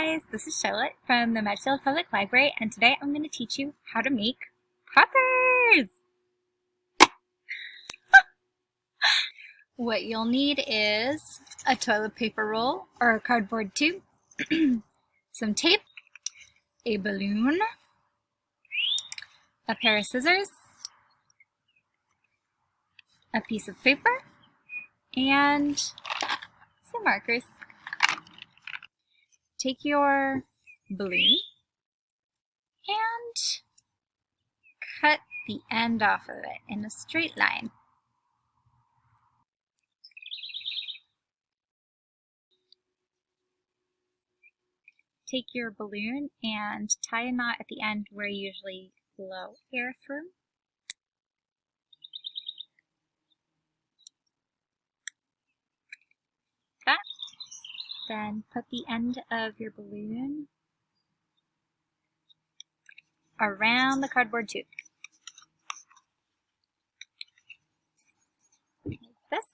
guys, this is Charlotte from the Medfield Public Library, and today I'm going to teach you how to make poppers! What you'll need is a toilet paper roll or a cardboard tube, some tape, a balloon, a pair of scissors, a piece of paper, and some markers. Take your balloon and cut the end off of it in a straight line. Take your balloon and tie a knot at the end where you usually blow air through. That. Then put the end of your balloon around the cardboard tube. Like this.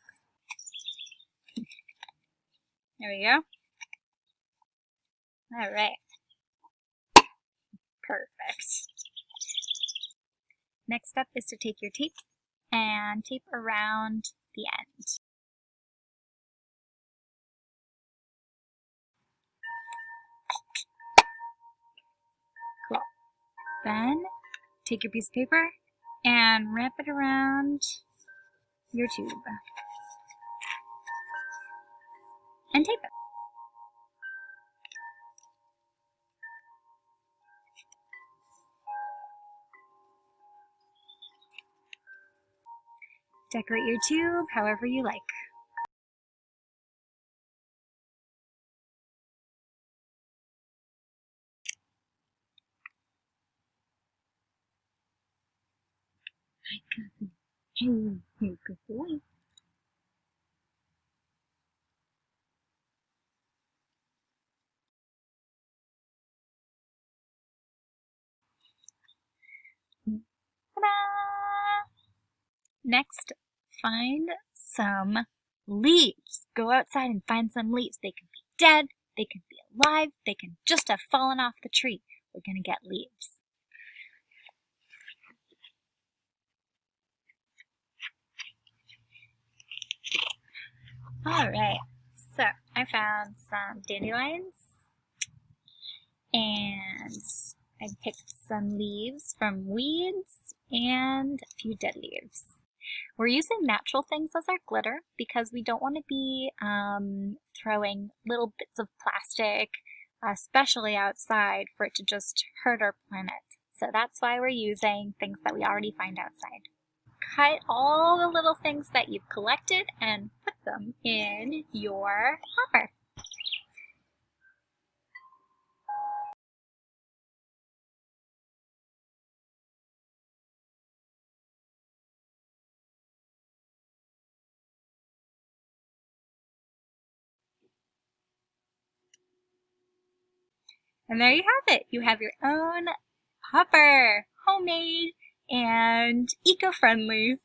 There we go. All right. Perfect. Next step is to take your tape and tape around the end. Cool. Then take your piece of paper and wrap it around your tube and tape it. Decorate your tube however you like. Hi, Cuffy. Hey, good boy. Ta-da! Next, find some leaves. Go outside and find some leaves. They can be dead, they can be alive, they can just have fallen off the tree. We're gonna get leaves. Alright, so I found some dandelions and I picked some leaves from weeds and a few dead leaves. We're using natural things as our glitter because we don't want to be throwing little bits of plastic, especially outside, for it to just hurt our planet. So that's why we're using things that we already find outside. Cut all the little things that you've collected and put them in your hopper. And there you have it. You have your own hopper, homemade and eco-friendly.